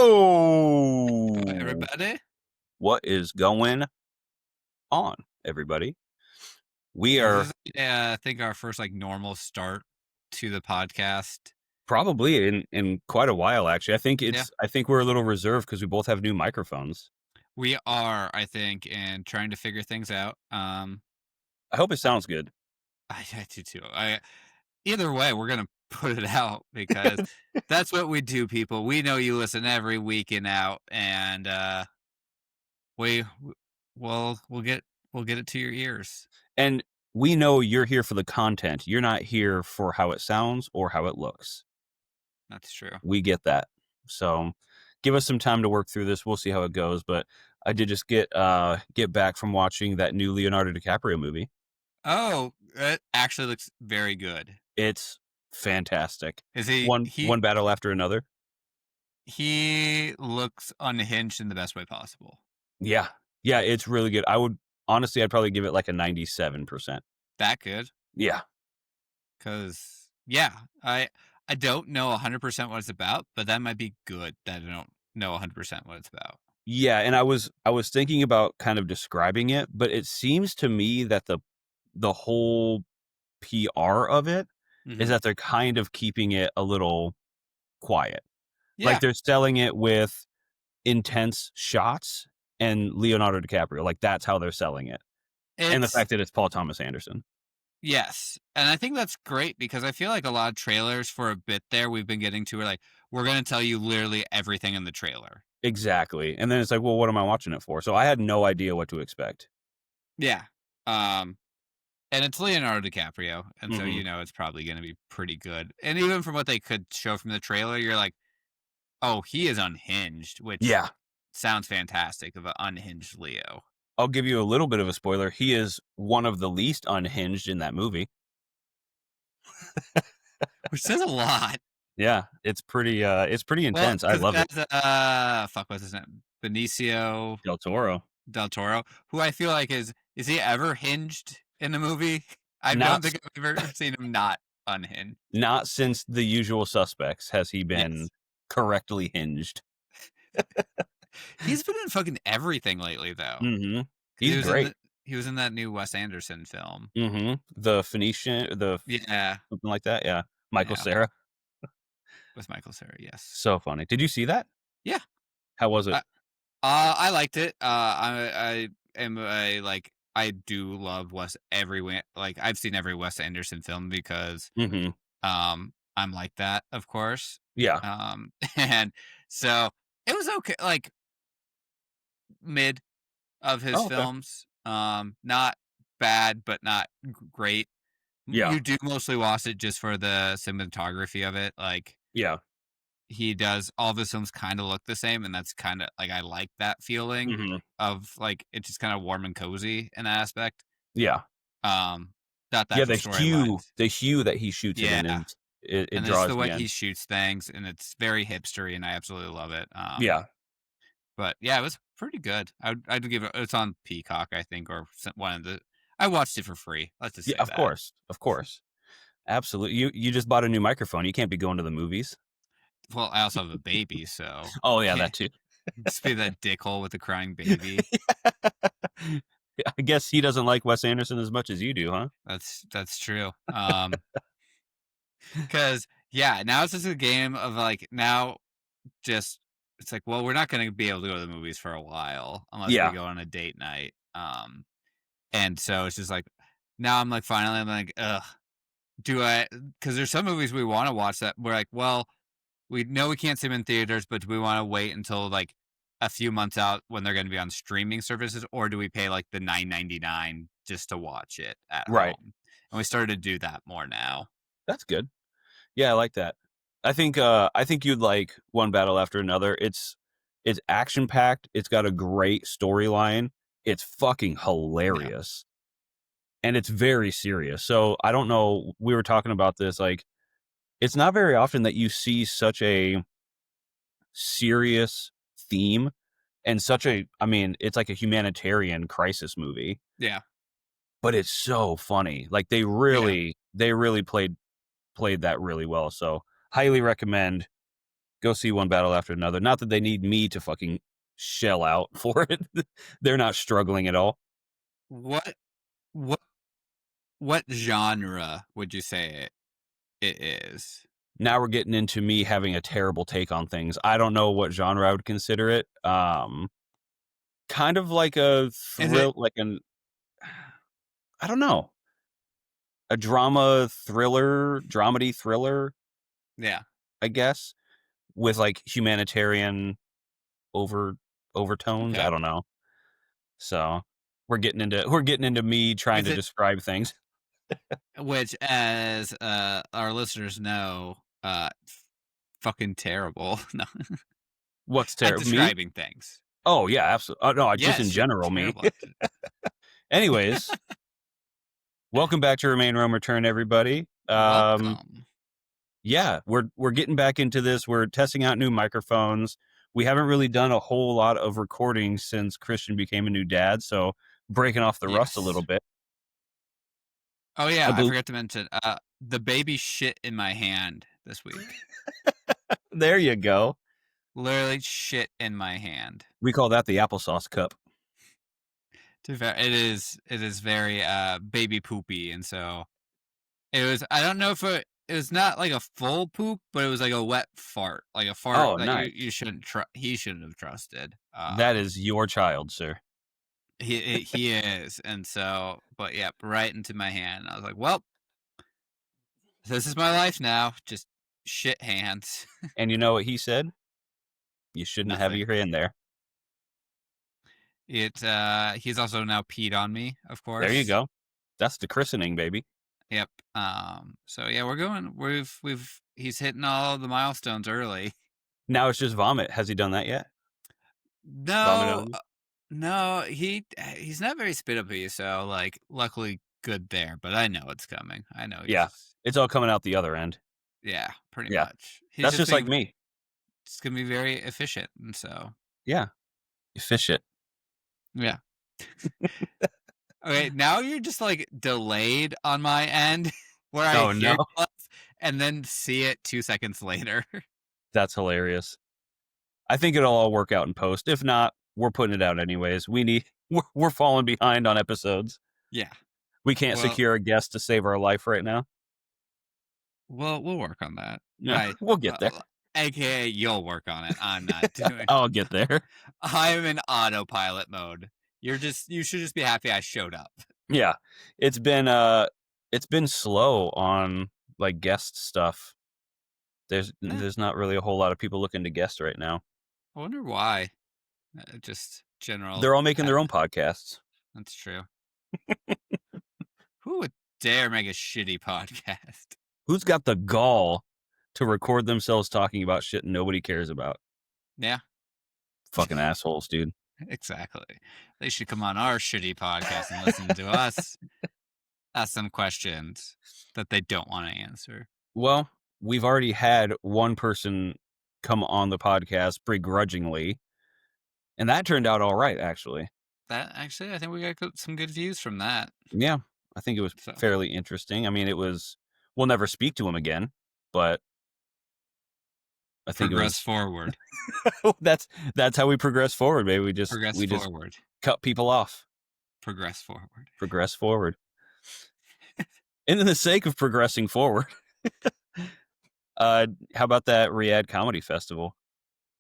Yo, Everybody? what is going on, everybody? We Is are this, I think our first normal start to the podcast? probably in quite a while, actually. Yeah, I think we're a little reserved because we both have new microphones. we are, I think, and trying to figure things out. I hope it sounds good. I do too. Either way, we're gonna put it out because that's what we do, people. We know you listen every week and out, and we we'll get it to your ears. And we know you're here for the content. You're not here for how it sounds or how it looks. That's true. We get that. So give us some time to work through this. We'll see how it goes. But I did just get back from watching that new Leonardo DiCaprio movie. Oh, it actually looks very good. It's fantastic. Is One battle after another. he looks unhinged in the best way possible. Yeah. Yeah, it's really good. I'd probably give it like a 97%. That good? Yeah. Because yeah, I don't know 100% what it's about, but that might be good that I don't know 100% what it's about. Yeah, and I was thinking about kind of describing it, but it seems to me that the whole PR of it is that they're kind of keeping it a little quiet. Yeah, Like they're selling it with intense shots and Leonardo DiCaprio. Like that's how they're selling it. And the it's fact that it's Paul Thomas Anderson. yes, and I think that's great because I feel like a lot of trailers for a bit there we've been getting to are like we're going to tell you literally everything in the trailer. Exactly. And then it's like, well, what am I watching it for? So I had no idea what to expect. Yeah, um, and it's Leonardo DiCaprio, and so Hmm. it's probably going to be pretty good. And even from what they could show from the trailer, you're like, oh, he is unhinged, which Yeah. sounds fantastic of an unhinged Leo. I'll give you a little bit of a spoiler. He is one of the least unhinged in that movie. Which says a lot. Yeah, it's pretty Well, intense. I because love it. fuck, what's his name? Benicio Del Toro. del Toro, who I feel like is he ever hinged in a movie? I don't Not think I've ever seen him not unhinged. not since The Usual Suspects has he been Yes. correctly hinged. He's been in fucking everything lately though. Mhm. 'Cause He's great. he was in that new Wes Anderson film. Mhm. The Phoenician, Yeah. something like that. Yeah. Michael Yeah. Cera. With Michael Cera, yes. So funny. Did you see that? Yeah. How was it? I liked it. I am a I do love like I've seen every Wes Anderson film because Mhm. I'm like that, of course. Yeah. And so it was okay, like mid of his Oh, okay. films. Not bad, but not great. Yeah. You do mostly watch it just for the cinematography of it. Like Yeah. he does all of his films kind of look the same, and that's kind of like I like that feeling Mhm. of like it's just kind of warm and cozy in that aspect. Yeah. Um, not the Yeah, actual storylines. the hue that he shoots it in, Yeah, and it and it's the draws way me he in. shoots things, and it's very hipstery, and I absolutely love it. Yeah. But yeah, it was pretty good. I'd give it. It's on Peacock, I think, or one of the. I watched it for free. Let's just Yeah, say of that. course. Of course. Absolutely. You just bought a new microphone. You can't be going to the movies. Well, I also have a baby, so Oh, yeah, can't that too. just be that dickhole with the crying baby. I guess he doesn't like Wes Anderson as much as you do, huh? That's true. Because yeah, now it's just a game of like now just it's like well we're not going to be able to go to the movies for a while unless we Yeah. go on a date night. And so it's just like now I'm like finally I'm like ugh do I because there's some movies we want to watch that we're like well we know we can't see them in theaters but do we want to wait until like a few months out when they're going to be on streaming services or do we pay like the $9.99 just to watch it at Right. home? And we started to do that more now. That's good. Yeah, I like that. I think you'd like One Battle After Another. It's action packed. It's got a great storyline. It's fucking Yeah. hilarious. And it's very serious. So I don't know. We were talking about this. Like, it's not very often that you see such a serious theme and such a I mean, it's like a humanitarian crisis movie, Yeah. but it's so funny. Like, Yeah. they really played that really well, so highly recommend. Go see One Battle After Another. Not that they need me to fucking shell out for it. They're not struggling at all. What what what genre would you say it is? Now we're getting into me having a terrible take on things. I don't know what genre I would consider it. Kind of like a Is it thrill, like an I don't know, a drama thriller, dramedy thriller, yeah, I guess, with like humanitarian over overtones. okay. I don't know. So we're getting into me trying Is to it describe things. which as, our listeners know, fucking terrible. No. What's At terrible? Me? describing things. Oh yeah, absolutely. Oh no, just in Yes, you're general, me. terrible at it. Anyways, welcome back to Remain Rome Return, everybody. Welcome. Yeah, we're getting back into this. We're testing out new microphones. We haven't really done a whole lot of recording since Christian became a new dad, so breaking off the rust a little Yes. bit. Oh, I yeah, I bel forgot to mention, the baby shit in my hand this week. There you go. Literally shit in my hand. We call that the applesauce cup. To be fair, it is very, baby poopy, and so it was I don't know if it was not like a full poop, but it was like a wet fart, like a fart Oh, that nice. you shouldn't he shouldn't have trusted. That is your child, sir. He is, and so but, yeah, right into my hand. I was like, "Well, this is my life now, just shit hands." And you know what he said? You shouldn't have Nothing. your hand there. He's also now peed on me, of There you course. go. That's the christening, baby. Yep. So yeah, he's hitting all the milestones early. Now it's just vomit. Has he done that yet? Vomit No, on you? no, he's not very spit uppy, so like luckily good there, but I know it's coming. I know Yeah. he's It's all coming out the other end. yeah, pretty Yeah. much. He's That's just just like being me. just gonna be very efficient, and so Yeah. You fish it. yeah. Okay, now you're just like delayed on my end where I Oh, hear no. stuff and then see it 2 seconds later. That's hilarious. I think it'll all work out in post. If not, we're putting it out anyways. We're falling behind on episodes. Yeah. We can't Well, secure a guest to save our life right now. we'll work on that. Yeah, Right. we'll get there. AKA you'll work on it. I'm not doing I'll get there. I'm in autopilot mode. You should just be happy I showed up. Yeah. It's been it's been slow on like guest stuff. Eh, There's not really a whole lot of people looking to guest right now. I wonder why. Just general They're all making their own podcasts. that's true. Who would dare make a shitty podcast? Who's got the gall to record themselves talking about shit nobody cares about? Yeah, Fucking assholes, dude. exactly. They should come on our shitty podcast and listen to us ask some questions that they don't want to answer. Well, we've already had one person come on the podcast begrudgingly, and that turned out all right, actually. That actually, I think we got some good views from that. Yeah, I think it was So fairly interesting. I mean, we'll never speak to him again, but I think it progress was forward, that's how we progress forward, baby. progress We just forward, cut people off, progress forward. progress forward. And in the sake of progressing forward, how about that Riyadh Comedy Festival?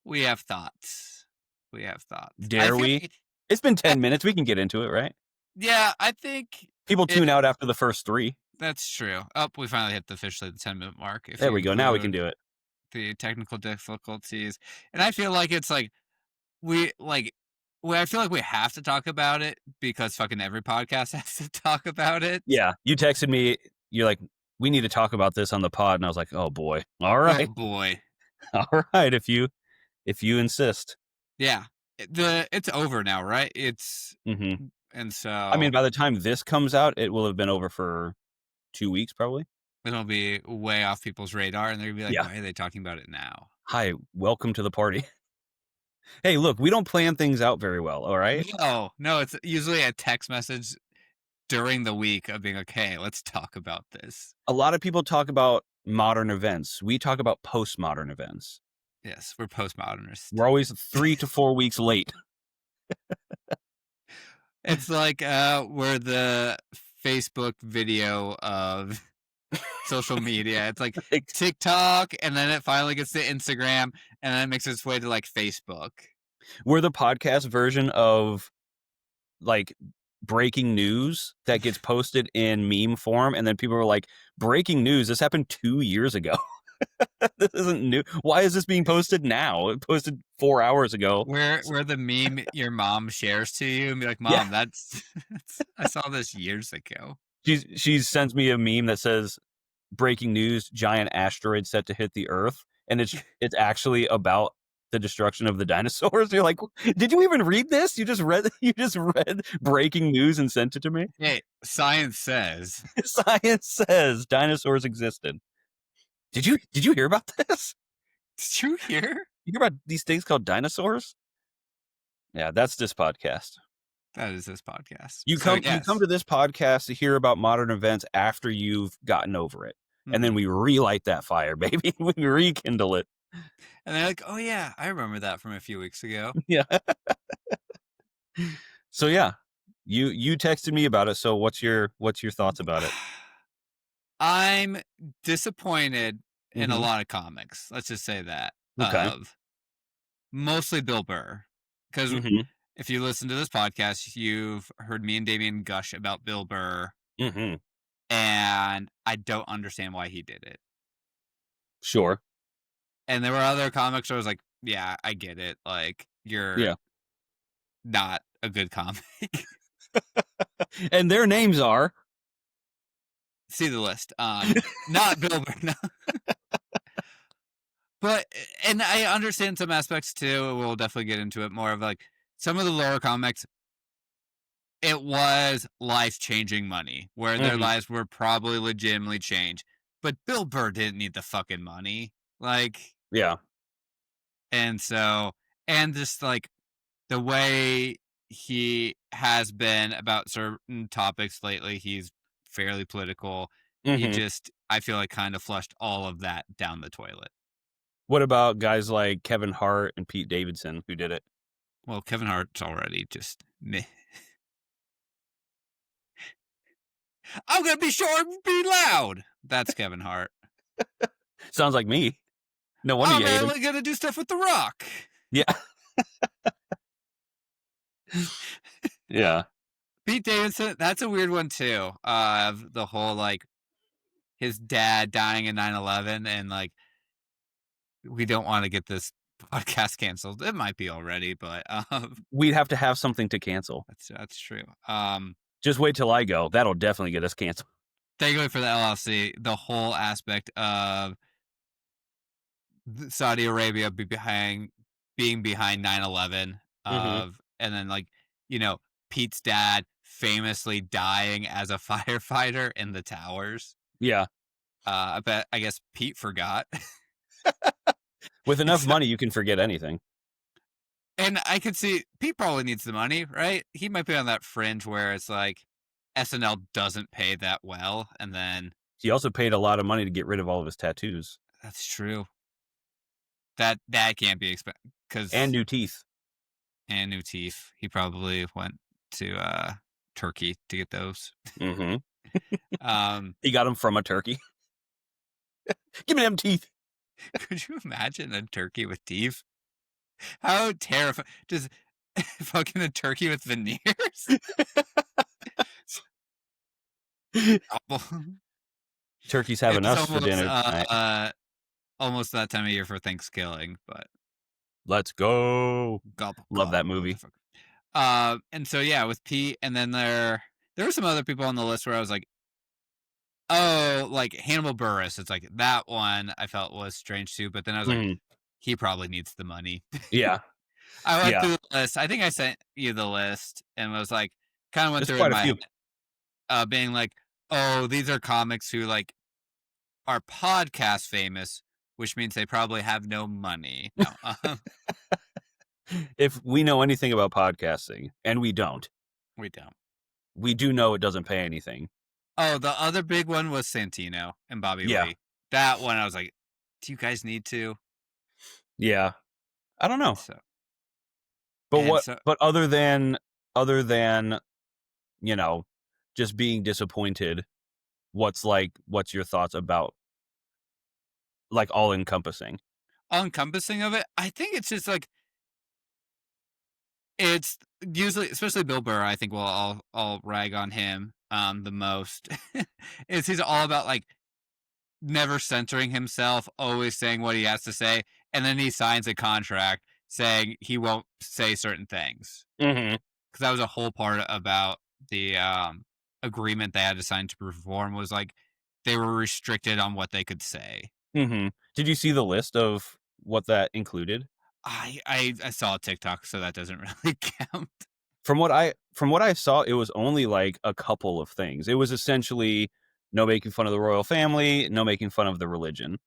We have thoughts. We have thoughts. I Dare feel we? like, It's been I, 10 minutes. We can get into it, right? yeah, I think People tune if out after the first 3. that's true. Oh, we finally hit officially the 10-minute mark. If There you we go. Now we can include do it. the technical difficulties, and I feel like it's like we like. I feel like we have to talk about it because fucking every podcast has to talk about it. Yeah. You texted me. You're like, we need to talk about this on the pod. And I was like, oh boy. All Oh right. boy. All right. If you insist. Yeah. It's over now, right? Hmm. And I mean, so by the time this comes out, it will have been over for 2 weeks, probably. it'll be way off people's radar and they're gonna be like, Yeah. why are they talking about it now? Hi. Welcome to the party. Hey, look, we don't plan things out very well, all right? No, no, it's usually a text message during the week of being like, "Hey, let's talk about this." A lot of people talk about modern events. We talk about postmodern events. Yes, we're postmodernist. We're always 3 to 4 weeks late. It's like, we're the Facebook video of social media. It's like Like, TikTok, and then it finally gets to Instagram, and then it makes its way to, like, Facebook. we're the podcast version of, like, breaking news that gets posted in meme form, and then people are like, "Breaking news, this happened 2 years ago. This isn't new. Why is this being posted now? It posted 4 hours ago." Where the meme your mom shares to you and be like, Yeah. "Mom, that's that's I saw this years ago." She sends me a meme that says, "Breaking news, giant asteroid set to hit the Earth," and it's actually about the destruction of the dinosaurs. You're like, "Did you even read this? You just read breaking news and sent it to me?" Hey, science says. Science says dinosaurs existed. Did you hear about this? Did you hear? You hear about these things called dinosaurs? Yeah, that's this podcast. That is this podcast. You So, come yes. to this podcast to hear about modern events after you've gotten over it. And then Mhm. we relight that fire, baby. We rekindle it. And they're like, "Oh, yeah, I remember that from a few weeks ago." Yeah. So yeah, you texted me about it. So what's your thoughts about it? I'm disappointed in a Mhm. lot of comics, let's just say that, Okay. of mostly Bill Burr. Because Mhm. if you listen to this podcast, you've heard me and Damien gush about Bill Burr, Mhm. and I don't understand why he did it. Sure. And there were other comics where I was like, "Yeah, I get it, like, you're Yeah. not a good comic." And their names are See the list. Not Bill Burr, no. But and I understand some aspects too, we'll definitely get into it more of, like, some of the lower comics, it was life-changing money, where their Mhm. lives were probably legitimately changed, but Bill Burr didn't need the fucking money, like, Yeah. and so and just, like, the way he has been about certain topics lately, he's fairly political. He Mhm. just, I feel like, kind of flushed all of that down the toilet. What about guys like Kevin Hart and Pete Davidson who did it? Well, Kevin Hart's already just meh. I'm gonna be short and be loud. That's Kevin Hart. Sounds like me. No wonder I'm you hate him. only gonna do stuff with The Rock. Yeah. Yeah. Pete Davidson, that's a weird one too. Of the whole like his dad dying in 9/11, and like we don't want to get this podcast canceled. It might be already, but We'd have to have something to cancel. that's true. Just wait till I go. That'll definitely get us canceled. Thankfully for the LLC, the whole aspect of Saudi Arabia being behind 9/11 Mhm. of and then like, you know, Pete's dad famously dying as a firefighter in the towers. Yeah. I guess Pete forgot. With enough It's money, you can forget anything. and I could see Pete probably needs the money, right? He might be on that fringe where it's like SNL doesn't pay that well, and then He also paid a lot of money to get rid of all of his tattoos that's true. That can't be expected and because new teeth. and new teeth. He probably went to Turkey to get those. Mhm. Um, He got them from a turkey. Give me them teeth. could you imagine a turkey with teeth? How terrifying! Just fucking a turkey with veneers. Turkeys having It's us for dinner tonight. almost that time of year for Thanksgiving, but Let's go. gobble Love that gobble, movie. motherfucker. And so yeah, with Pete, and then there were some other people on the list where I was like, oh, like Hannibal Buress. It's like that one I felt was strange too, but then I was like, Mhm. he probably needs the money. Yeah. I went Yeah. through the list. I think I sent you the list and was like, kind of went There's through in quite a my head, few. being like, oh, these are comics who like are podcast famous, which means they probably have no money. No, if we know anything about podcasting, and we don't, We don't. we do know it doesn't pay anything. Oh, the other big one was Santino and Bobby Yeah, Lee. That one, I was like, "Do you guys need to?" yeah. I don't know. So But and what so but other than, you know, just being disappointed, what's your thoughts about, like, all encompassing? all encompassing of it, I think it's just like it's usually, especially Bill Burr, I think I'll rag on him the most. Is he's all about like never censoring himself, always saying what he has to say, and then he signs a contract saying he won't say certain things. Mhm, Because that was a whole part about the agreement they had to sign to perform was like they were restricted on what they could say. mhm. Did you see the list of what that included? I saw a TikTok, so that doesn't really count. From what I saw, it was only, like, a couple of things. It was essentially no making fun of the royal family, no making fun of the religion,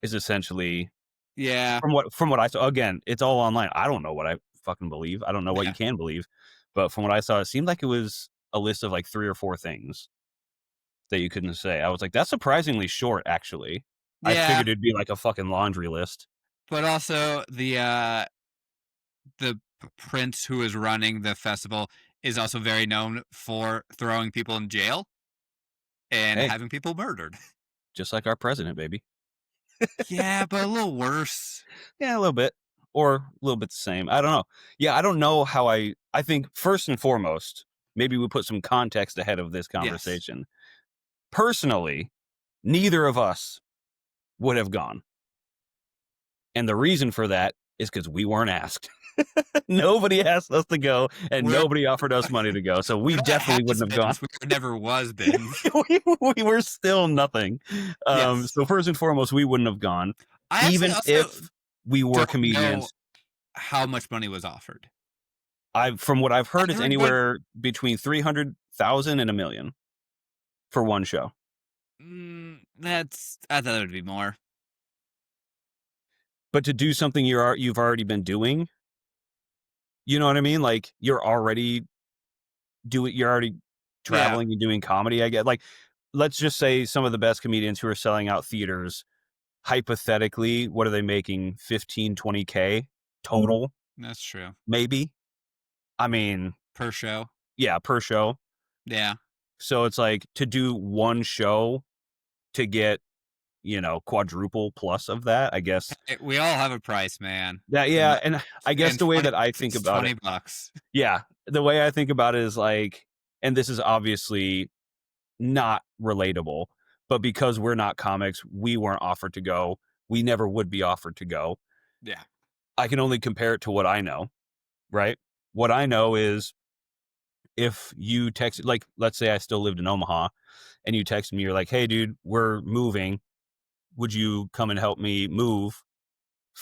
is essentially Yeah, from what I saw. Again, it's all online. I don't know what I fucking believe. I don't know what you yeah, can believe, but from what I saw, it seemed like it was a list of, like, 3 or 4 things that you couldn't say. I was like, "That's surprisingly short, actually." I yeah. figured it'd be like a fucking laundry list. But also the prince who is running the festival is also very known for throwing people in jail and Hey, having people murdered. just like our president, baby. Yeah, but a little worse. Yeah, a little bit, or a little bit the same. I don't know. Yeah, I don't know how I think first and foremost, maybe we put some context ahead of this Yes. conversation. Personally, neither of us would have gone. And the reason for that is because we weren't asked. Nobody asked us to go, and We're nobody offered us money to go. So we we're not definitely wouldn't have gone. has-beens, we never was-beens. We were still nothing. Yes. So first and foremost, we wouldn't have gone, I actually even also if we were don't know comedians. how much money was offered. From what I've heard, it's Everybody anywhere between 300,000 and 1,000,000 for one show. that's I thought it would be more. But to do something you've already been doing, you know what I mean? Like you're already Yeah, traveling and doing comedy. I get like, let's just say some of the best comedians who are selling out theaters, hypothetically, what are they making? 15, 20K total, that's true. maybe. I mean, Per show. yeah, per show. Yeah. So it's like to do one show to get, quadruple plus of that, I guess. We all have a price, man, That and yeah, and I guess and the way 20 that I bucks think is about it, 20 bucks. yeah, the way I think about it is like, and this is obviously not relatable, but because we're not comics, we weren't offered to go. We never would be offered to go. Yeah. I can only compare it to what I know, right? What I know is if you text, like, let's say I still lived in Omaha and you text me, you're like, hey, dude, we're moving. Would you come and help me move?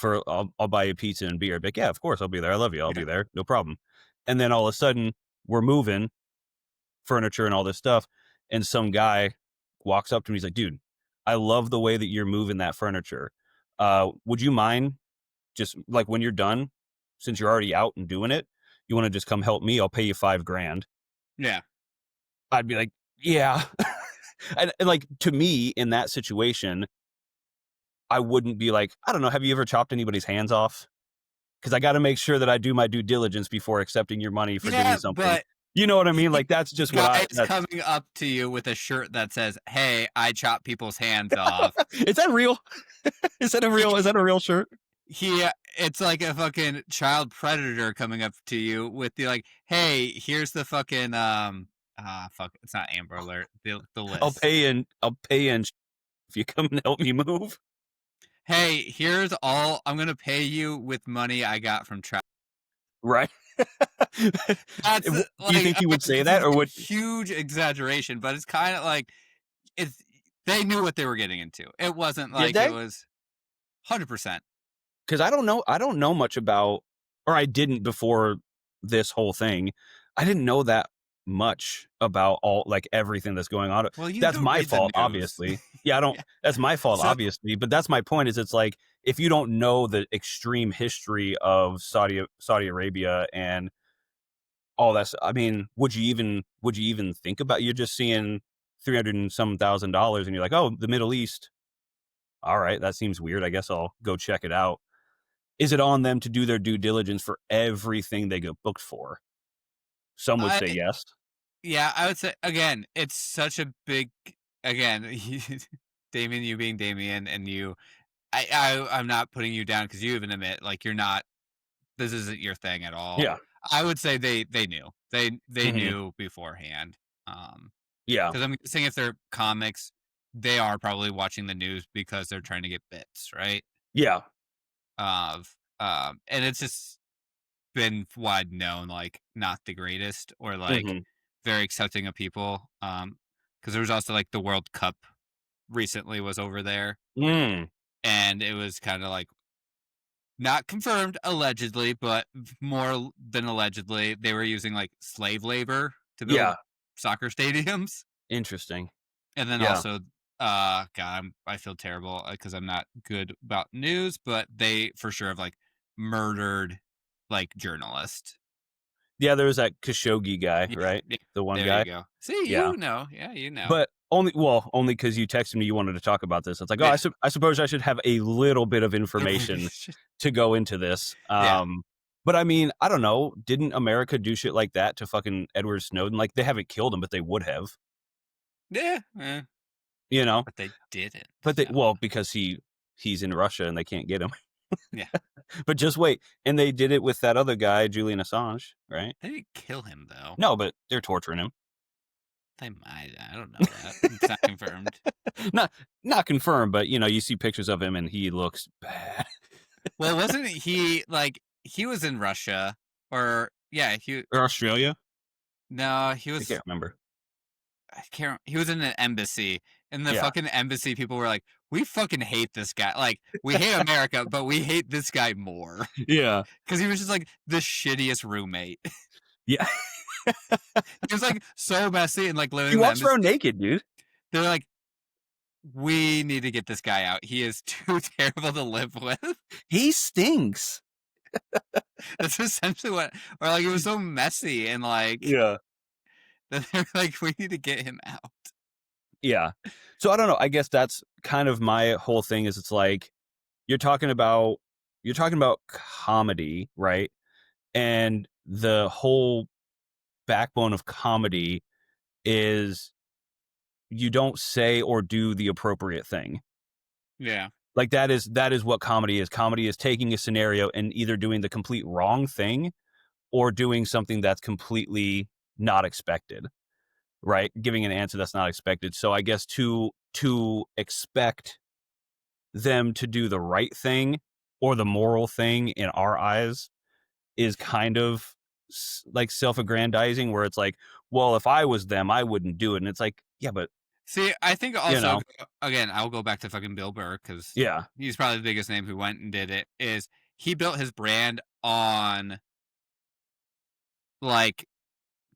I'll buy you pizza and beer. I'd be like, yeah, of course, I'll be there. I love you. I'll Yeah. be there. No problem. And then all of a sudden, we're moving furniture and all this stuff. And some guy walks up to me. He's like, dude, I love the way that you're moving that furniture. Would you mind just like when you're done, since you're already out and doing it, you want to just come help me? I'll pay you 5 grand. Yeah. I'd be like, yeah. And like to me in that situation, I wouldn't be like, I don't know. Have you ever chopped anybody's hands off? Because I got to make sure that I do my due diligence before accepting your money for doing Yeah, something. but You know what I mean? he Like that's just what guy is that's coming up to you with a shirt that says, "Hey, I chop people's hands off." is that real? Is that a real shirt? He it's like a fucking child predator coming up to you with the like, "Hey, here's the fucking fuck, it's not Amber Alert, the list. I'll pay in if you come and help me move. Hey, here's all I'm gonna pay you with money I got from travel." Right? That's Do you like think he would say this is that or a would huge exaggeration, but it's kind of like it's they knew what they were getting into. It wasn't did like it they? was 100%. Because I don't know much about, or I didn't before this whole thing. I didn't know that much about all like everything that's going on. Well, you That's do my read the fault, news. obviously. Yeah, I don't. Yeah. That's my fault, So obviously. But that's my point. Is it's like if you don't know the extreme history of Saudi Arabia and all that, I mean, would you even think about, you're just seeing 300 and some $1,000 and you're like, oh, the Middle East. All right, that seems weird. I guess I'll go check it out. Is it on them to do their due diligence for everything they get booked for? Some would I say yes. Yeah, I would say again, it's such a big again, Damien, you being Damien, and you, I'm not putting you down because you even admit like you're not. This isn't your thing at all. Yeah. I would say they knew they Mhm. knew beforehand. Yeah. Because I'm guessing if they're comics, they are probably watching the news because they're trying to get bits, right? Yeah. Of and it's just been wide known, like, not the greatest or, like, Mhm. very accepting of people, because there was also, like, the World Cup recently was over there, Mm. and it was kinda, like, not confirmed, allegedly, but more than allegedly, they were using, like, slave labor to build Yeah. soccer stadiums, Interesting. and then Yeah. also, God, I feel terrible, because 'cause I'm not good about news, but they for sure have, like, murdered, like, journalists. Yeah, there was that Khashoggi guy, Yeah, right? yeah, The one there you guy? go. See, Yeah. you know. Yeah, you know. But only because you texted me you wanted to talk about this. It's like, "Oh, Yeah. I suppose I should have a little bit of information Information. to go into this." Yeah. But I mean, I don't know, didn't America do shit like that to fucking Edward Snowden? Like, they haven't killed him, but they would have, Yeah, you know? but they didn't, But they, so, well, because he's in Russia and they can't get him. yeah. But just wait, and they did it with that other guy, Julian Assange, right? They didn't kill him, though. No, but they're torturing him. They might, I don't know that. It's not confirmed. Not not confirmed, but, you know, you see pictures of him and he looks bad. Well, wasn't he, like he was in Russia or yeah, Or Australia? no, he I was can't remember. I can't he was in an embassy, and the Yeah. fucking embassy people were like, "We fucking hate this guy." Like, "We hate America, but we hate this guy more Yeah. because he was just, like, the shittiest roommate. Yeah. He was, like, so messy and, like, living He in the walks embassy. around naked, dude. They're like, "We need to get this guy out. He is too terrible to live with." He stinks. That's essentially what or, like, it was so messy and, like, Yeah. that they're like, "We need to get him out." Yeah. So I don't know, I guess that's kind of my whole thing is it's like, you're talking about you're talking about comedy, right? And the whole backbone of comedy is you don't say or do the appropriate thing. Yeah. Like, that is what comedy is. Comedy is taking a scenario and either doing the complete wrong thing or doing something that's completely not expected, right? Giving an answer that's not expected. So I guess to expect them to do the right thing or the moral thing in our eyes is kind of like self-aggrandizing where it's like, well, if I was them, I wouldn't do it. And it's like, yeah, but See, I think you also know, again, I'll go back to fucking Bill Burr because yeah. he's probably the biggest name who went and did it, is he built his brand on, like,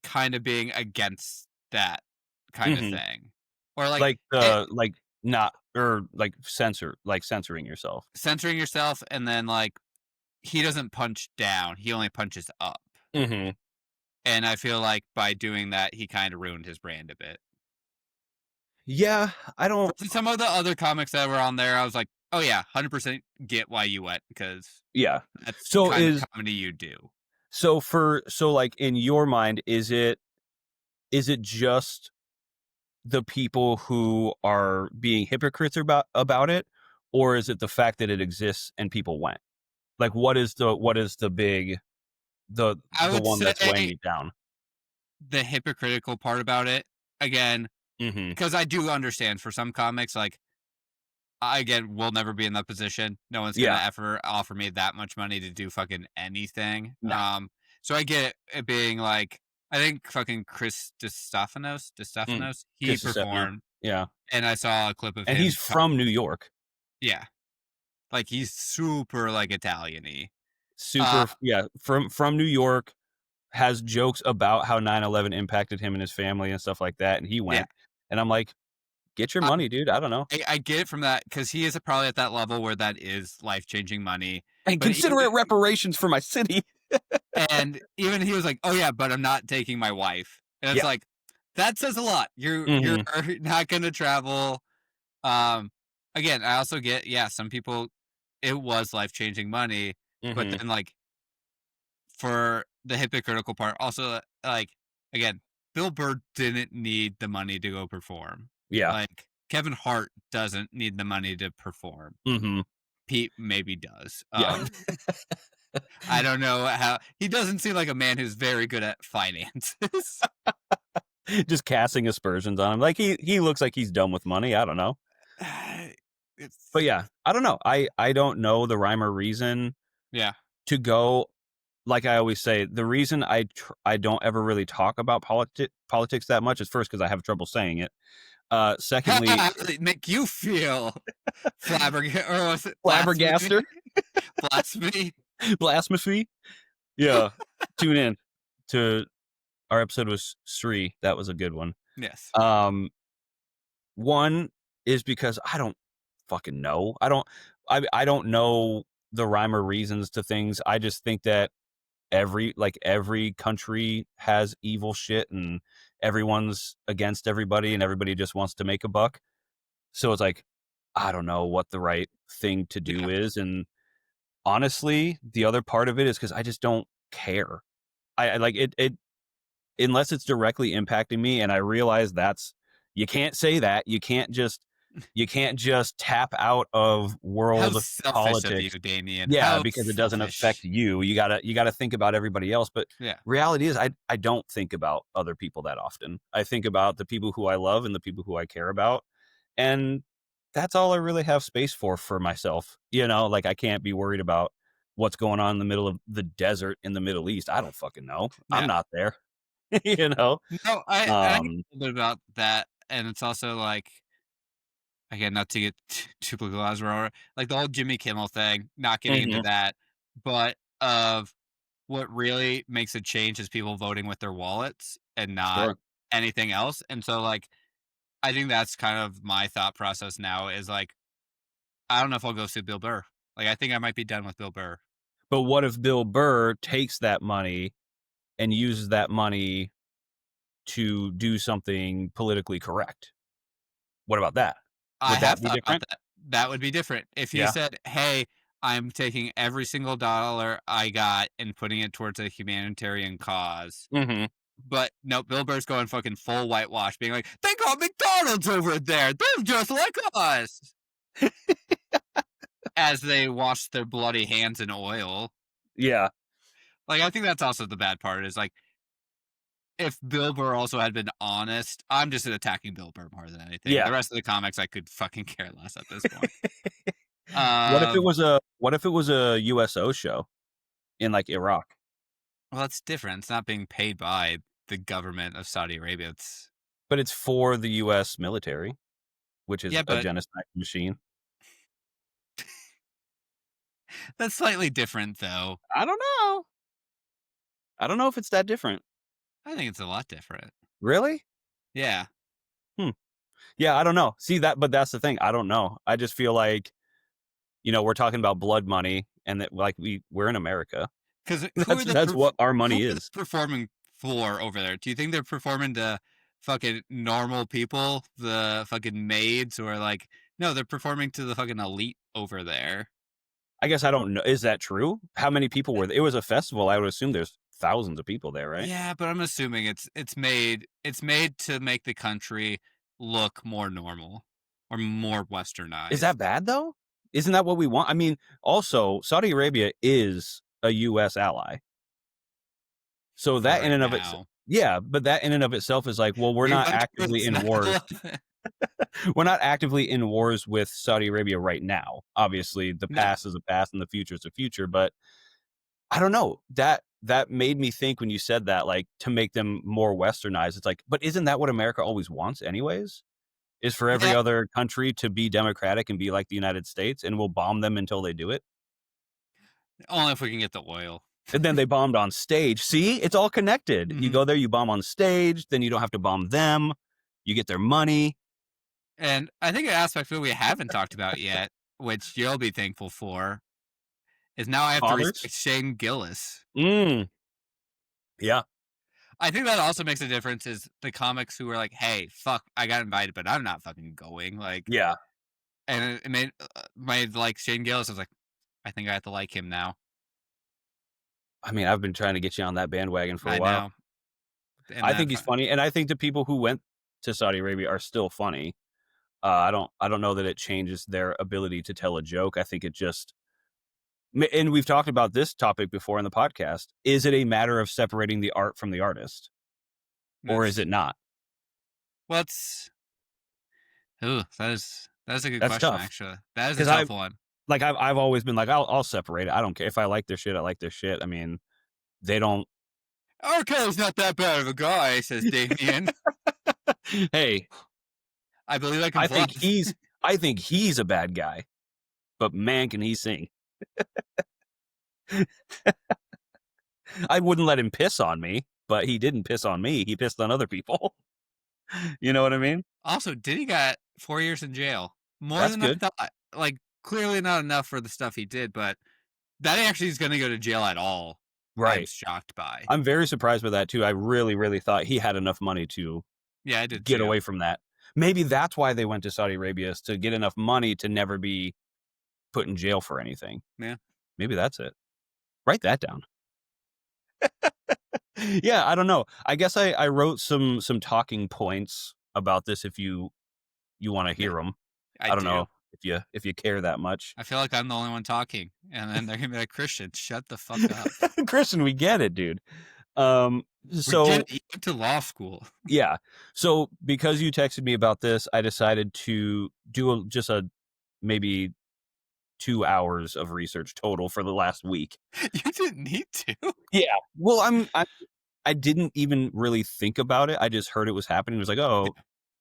kinda being against that kinda Hmm. thing. Or, like, Like it like not or like censoring yourself. censoring yourself and then, like, he doesn't punch down, he only punches up. Hmm. And I feel like by doing that, he kinda ruined his brand a bit. Yeah, I don't. Versus some of the other comics that were on there, I was like, "Oh, yeah, 100% get why you went because Yeah. that's the So kind of is comedy you do." so like in your mind, is it just the people who are being hypocrites about it, or is it the fact that it exists and people went? Like, what is the big I the would one that's weighing say you down? the hypocritical part about it, again, Mhm. because I do understand for some comics, like, I, again, will never be in that position. No one's gonna Yeah. ever offer me that much money to do fucking anything. No. So I get it being like, I think fucking Chris Mm. Distophanos, he Kiss the Stefano. performed, Yeah. and I saw a clip of And he's him. from New York. Yeah, like he's super like Italian-y. Super yeah, from New York, has jokes about how 9/11 impacted him and his family and stuff like that, and he Yeah, went. And I'm like, Get your I money, dude. I don't know. I get it from that because he is probably at that level where that is life-changing money, And but consider even it reparations for my city. and even he was like, "Oh, yeah, but I'm not taking my wife." And it's Yeah. like, that says a lot. You're Mhm. not gonna travel. Um, Again, I also get, yeah, some people, it was life-changing money, but Mhm. then, like, for the hypocritical part, also, like, again, Bill Burr didn't need the money to go perform. Yeah. Like, Kevin Hart doesn't need the money to perform. Mhm. Pete maybe does. Yeah. I don't know how he doesn't seem like a man who's very good at finances. Just casting aspersions on him. Like, he looks like he's done with money. I don't know. But It's yeah, I don't know. I don't know the rhyme or reason yeah. to go. Like I always say, the reason I don't ever really talk about politics that much is first because I have trouble saying it. Secondly, How does it make you feel? Or was it blasphemy? flabbergaster, Blasphemy? blasphemy. Yeah, tune in to our episode was Sri. That was a good one. Yes. Um, One is because I don't fucking know. I don't know the rhyme or reasons to things. I just think that every country has evil shit and everyone's against everybody and everybody just wants to make a buck. So it's like I don't know what the right thing to do Yeah. is, and honestly, the other part of it is because I just don't care. I like it unless it's directly impacting me and I realize that's you can't say that. You can't just tap out of How world selfish of you, politics. Damien. Yeah, How because it doesn't affect selfish. you. You gotta think about everybody else. But Yeah. reality is I don't think about other people that often. I think about the people who I love and the people who I care about. And that's all I really have space for myself. Like I can't be worried about what's going on in the middle of the desert in the Middle East. I don't fucking know. I'm Yeah. not there. you know? No, I get Um, a little bit about that, and it's also like, again, not to get too political as we're like the whole Jimmy Kimmel thing, not getting into mhm, that, but of what really makes a change is people voting with their wallets and not sure. anything else. And so, like, I think that's kind of my thought process now is like, I don't know if I'll go see Bill Burr. Like, I think I might be done with Bill Burr. But what if Bill Burr takes that money and uses that money to do something politically correct? What about that? I Would have that be thought about different? that. That would be different if he Yeah. said, "Hey, I'm taking every single dollar I got and putting it towards a humanitarian cause." Mhm. But no, Bill Burr's going fucking full whitewash, being like, "They got McDonald's over there. They're just like us." As they wash their bloody hands in oil. Yeah. Like, I think that's also the bad part is like, if Bill Burr also had been honest, I'm just attacking Bill Burr more than anything. Yeah. The rest of the comics, I could fucking care less at this point. What if it Um, was a USO show in, like, Iraq? well, it's different. It's not being paid by the government of Saudi Arabia. It's But it's for the US military, which is yeah, a but genocide machine. that's slightly different, though. I don't know. I don't know if it's that different. I think it's a lot different. Really? Yeah, Hmm. Yeah, I don't know. See that but that's the thing, I don't know. I just feel like, we're talking about blood money and that, like, we're in America. because That's what our money who are they is. performing for over there? Do you think they're performing to fucking normal people, the fucking maids, or like no, they're performing to the fucking elite over there? I guess I don't know. Is that true? How many people were there? It was a festival, I would assume there's thousands of people there, right? Yeah, but I'm assuming it's made to make the country look more normal or more Is that westernized. bad, though? Isn't that what we want? I mean, also, Saudi Arabia is a US ally. So For that in right and of its now. yeah, but that in and of itself is like, well, we're We not went actively towards in wars. 9/11. We're not actively in wars with Saudi Arabia right now. Obviously, the No. past is a past and the future is a future, but I don't know. That made me think when you said that, like, to make them more westernized. It's like, but isn't that what America always wants anyways? Is for every Yeah, other country to be democratic and be like the United States, and we'll bomb them until they do it? only if we can get the oil. And then they bombed on stage. See? It's all connected. You Mhm. go there, you bomb on stage, then you don't have to bomb them. You get their money. And I think an aspect that we haven't talked about yet, which you'll be thankful for, is now I have to Fathers? respect Shane Gillis. Mm, yeah, I think that also makes a difference is the comics who are like, "Hey, fuck, I got invited, but I'm not fucking going." Like, yeah. and it made like Shane Gillis. I was like, I think I have to like him now. I mean, I've been trying to get you on that bandwagon for a I while. know, and I that think he's funny, and I think the people who went to Saudi Arabia are still funny. I don't know that it changes their ability to tell a joke. I think it just and we've talked about this topic before in the podcast. Is it a matter of separating the art from the artist, or is that's it not? what's. Ooh, that is a good That's question. tough Actually, that is a because tough one. I've always been like I'll separate it. I don't care if I like their shit. I like their shit. I mean, they don't. R. Kelly's not that bad of a guy, says Damien. Hey, I believe I can I fly. think he's I think he's a bad guy, but man, can he sing? I wouldn't let him piss on me, but he didn't piss on me. He pissed on other people. You know what I mean? Also, Diddy got 4 years in jail, more That's than I good. thought. Like, clearly not enough for the stuff he did, but that actually is going to go to jail at all. I'm Right. shocked by. I'm very surprised by that too. I really, really thought he had enough money to Yeah, I did get too. away from that. Maybe that's why they went to Saudi Arabia is to get enough money to never be put in jail for anything. Yeah. Maybe that's it. Write that down. Yeah, I don't know. I guess I wrote some talking points about this if you want to Yeah, hear them. I I don't do. know if you care that much. I feel like I'm the only one talking, and then they're gonna be like, "Christian, shut the fuck up." Christian, we get it, dude. Um We get so it. You went to law school. yeah. So because you texted me about this, I decided to do just a maybe 2 hours of research total for the last week. You didn't need to. Yeah. Well, I didn't even really think about it. I just heard it was happening. It was like, "Oh,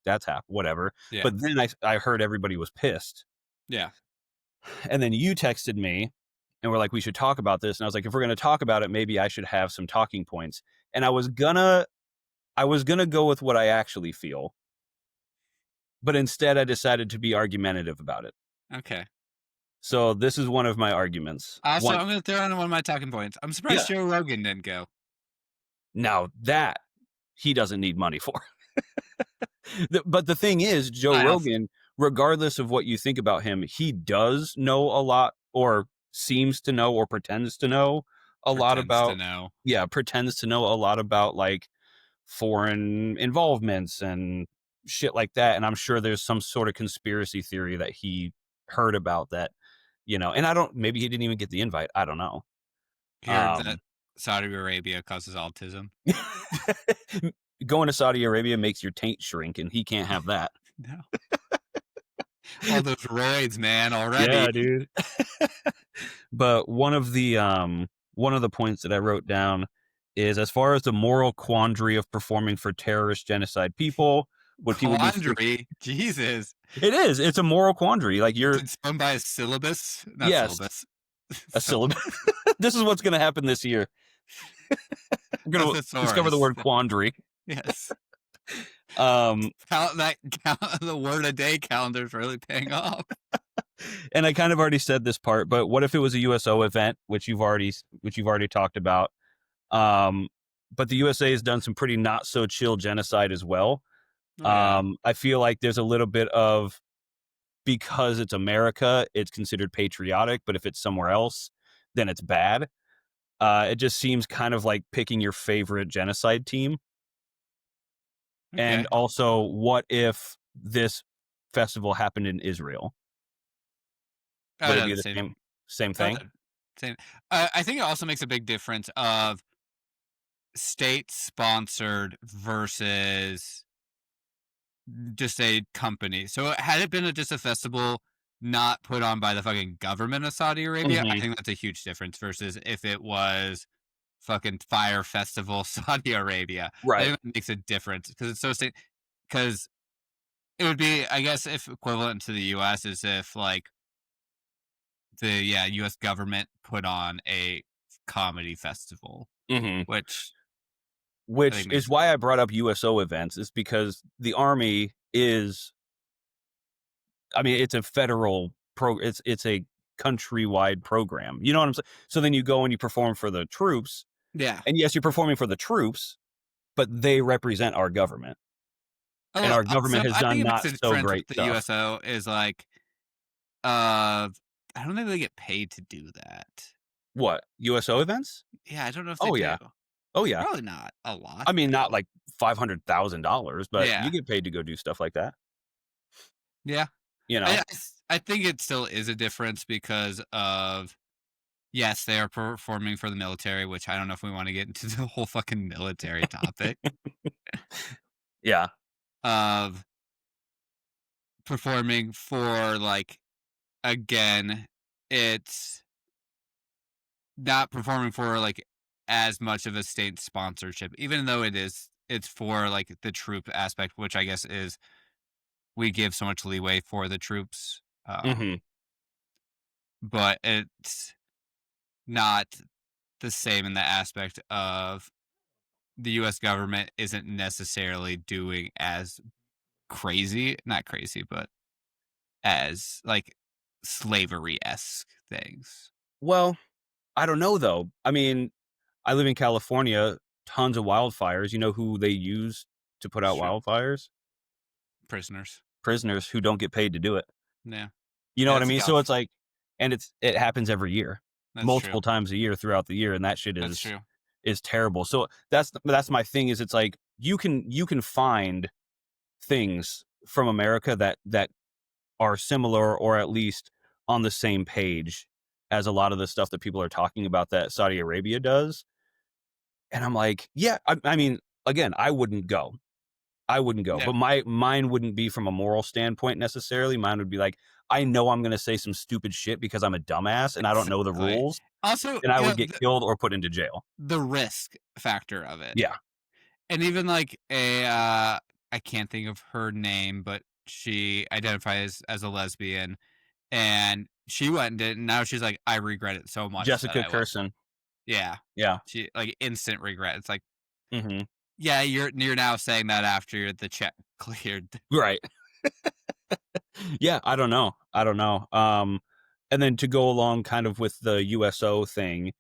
that's whatever." Yeah. But then I heard everybody was pissed. Yeah. And then you texted me and were like, "We should talk about this." And I was like, "If we're going to talk about it, maybe I should have some talking points." And I was gonna go with what I actually feel, but instead I decided to be argumentative about it. Okay. So this is one of my arguments. Also, One, I'm gonna throw in one of my talking points. I'm yeah. surprised Joe Rogan didn't go. Now that he doesn't need money for. But the thing is, Joe I also Rogan, regardless of what you think about him, he does know a lot, or seems to know, or pretends to know a lot pretends to about. know. Yeah, pretends to know a lot about like foreign involvements and shit like that. And I'm sure there's some sort of conspiracy theory that he heard about that, and I don't, maybe he didn't even get the invite. I don't know. Heard that Um, Saudi Arabia causes autism. going to Saudi Arabia makes your taint shrink, and he can't have that. No. All those roids, man, already. Yeah, dude. But one of the points that I wrote down is, as far as the moral quandary of performing for terrorist genocide people, would people be Quandary. Jesus. it is. It's a moral quandary. Like you're It's owned by a syllabus? Not yes, syllabus. a syllable. This is what's gonna happen this year. We're A gonna discover the thesaurus. word quandary. Yes. Um Count the word a day calendar is really paying off. and I kind of already said this part, but what if it was a USO event, which you've already talked about? Um, but the USA has done some pretty not so chill genocide as well. Oh yeah. I feel like there's a little bit of, because it's America, it's considered patriotic, but if it's somewhere else, then it's bad. It just seems kind of like picking your favorite genocide team. And Okay. also, what if this festival happened in Israel? Oh Would it no, be the the same. same Oh, thing? same. I think it also makes a big difference of state sponsored versus just a company. So had it been just a festival not put on by the fucking government of Saudi Arabia, I Hmm. think that's a huge difference versus if it was fucking Fire Festival Saudi Arabia. I Right. think that makes a difference because it's so state because it would be, I guess, if equivalent to the US is if like the US government put on a comedy festival, Hmm. which I Which think is makes why I brought up USO events, is because the Army is I mean, it's a federal it's a countrywide program. You know what I'm saying? So then you go and you perform for the troops, Yeah. and yes, you're performing for the troops, but they represent our government, and Oh, our so government has I done think it makes not a so difference with great the stuff. USO is like, uh, I don't think they get paid to do that. What, USO events? Yeah, I don't know if they Oh, do. yeah. Oh, yeah. Probably not a lot I mean, not though. like $500,000, but you Yeah, get paid to go do stuff like that, yeah. you know? I think it still is a difference because of yes, they are performing for the military, which I don't know if we want to get into the whole fucking military topic Yeah. of performing for like again, it's not performing for like as much of a state sponsorship, even though it's for like the troop aspect, which I guess is we give so much leeway for the troops. Mhm. But it's not the same in the aspect of the US government isn't necessarily doing as crazy, not crazy, but as like slavery esque things. Well, I don't know, though. I mean, I live in California, tons of wildfires. You know who they use to put out Sure. wildfires? Prisoners. Prisoners who don't get paid to do it. Yeah. You know Yeah, what I that's a mean? So Calif it's like, and it happens every year, that's true. multiple times a year throughout the year, and that shit That's true. is terrible. So that's my thing is it's like you can find things from America that are similar or at least on the same page as a lot of the stuff that people are talking about that Saudi Arabia does. And I'm like, yeah, I mean, again, I wouldn't go. I wouldn't go. Yeah. But mine wouldn't be from a moral standpoint necessarily. Mine would be like, I know I'm going to say some stupid shit because I'm a dumbass and I don't know the Exactly. rules, Also, and I you know, would get killed or put into jail. the risk factor of it. Yeah. And even like I can't think of her name, but she identifies as a lesbian and she went and did it, and now she's like, I regret it so much that Jessica I went. Kirson. Yeah. Yeah. She like instant regret. It's like, Hmm. yeah, you're now saying that after the check cleared. Right. Yeah. I don't know. I don't know. And then to go along kind of with the USO thing,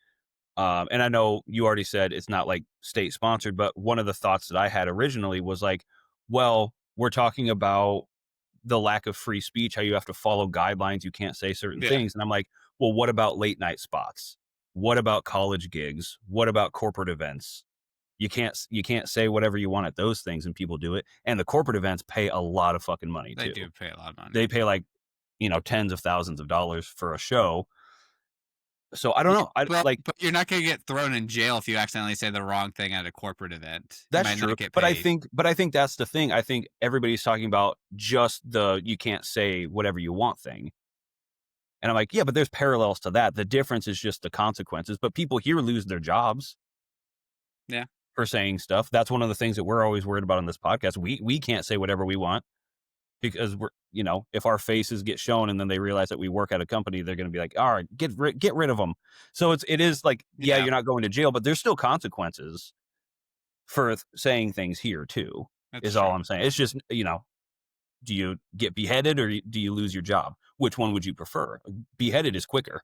and I know you already said it's not like state sponsored, but one of the thoughts that I had originally was like, well, we're talking about the lack of free speech, how you have to follow guidelines, you can't say certain Yeah. things. And I'm like, well, what about late night spots? What about college gigs? What about corporate events? You can't say whatever you want at those things and people do it. And the corporate events pay a lot of fucking money They too. do pay a lot of money. They pay like, tens of thousands of dollars for a show. So I don't Yeah. know. I like But you're not gonna get thrown in jail if you accidentally say the wrong thing at a corporate event. You That's might true, not get but I paid. think but I think that's the thing. I think everybody's talking about just the "you can't say whatever you want" thing, and I'm like, "Yeah, but there's parallels to that. The difference is just the consequences, but people here lose their jobs Yeah. for saying stuff. That's one of the things that we're always worried about on this podcast. We can't say whatever we want because if our faces get shown and then they realize that we work at a company, they're gonna be like, "Alright, get rid of them." So it is like, yeah, Yeah. you're not going to jail, but there's still consequences for saying things here too, That's is all true. I'm saying. It's just, do you get beheaded or do you lose your job? Which one would you prefer? Beheaded is quicker,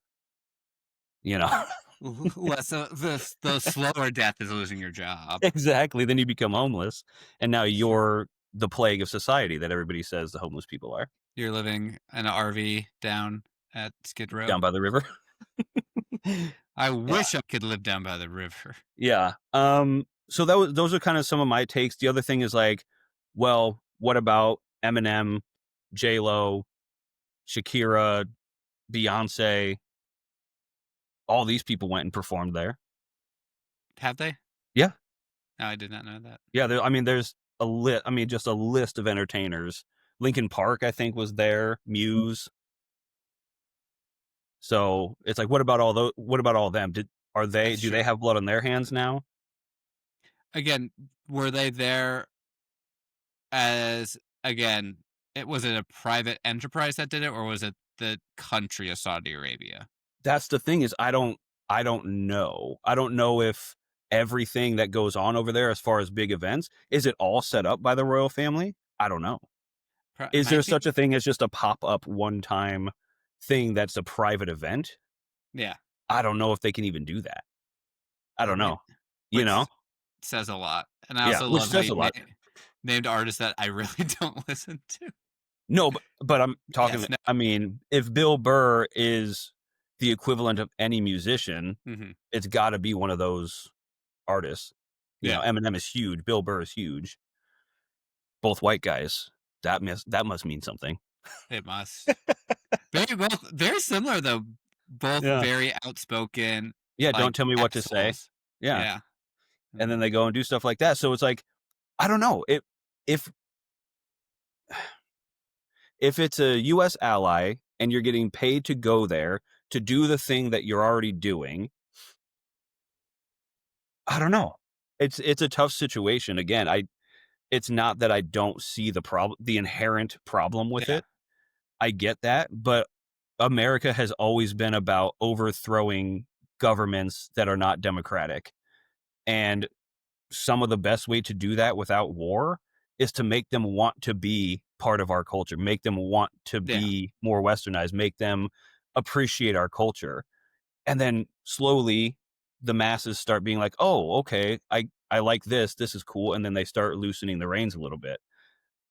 you know? Less the slower death is losing your job. Exactly. Then you become homeless, and now That's true. you're the plague of society that everybody says the homeless people are You're living in an RV down at Skid Row. down by the river. I Yeah. wish I could live down by the river. Yeah. So those are kind of some of my takes. The other thing is like, well, what about Eminem, J Lo, Shakira, Beyonce? All these people went and performed there. Have they? Yeah. No, I did not know that. Yeah, I mean, there's just a list of entertainers. Lincoln Park, I think, was there. Muse. So it's like, what about all those? What about all of them? That's Do they true. have blood on their hands now? Again, were they there as again? It was it a private enterprise that did it, or was it the country of Saudi Arabia? That's the thing is, I don't know. I don't know if everything that goes on over there, as far as big events, is it all set up by the royal family? I don't know. Is there Might be. such a thing as just a pop-up one-time thing that's a private event? Yeah, I don't know if they can even do that. I that don't might know, you which know? says a lot, and I Yeah, also which love how says you a lot. named artists that I really don't listen to. No, but I'm talking Yes, no. I mean, if Bill Burr is the equivalent of any musician, Mhm. it's gotta be one of those artists. You know, Yeah, Eminem is huge, Bill Burr is huge, both white guys. That must mean something. it must. Both very similar though, both Yeah. very outspoken, Yeah, like, don't tell me what to say. assholes. Yeah, Yeah. and then Mm. they go and do stuff like that, so it's like, I don't know, if if it's a US ally and you're getting paid to go there to do the thing that you're already doing, I don't know. It's a tough situation. Again, it's not that I don't see the inherent problem with Yeah, it. I get that, but America has always been about overthrowing governments that are not democratic. And some of the best way to do that without war is to make them want to be part of our culture, make them want to yeah. be more westernized, make them appreciate our culture. And then slowly the masses start being like, "Oh, okay, I like this. This is cool." And then they start loosening the reins a little bit.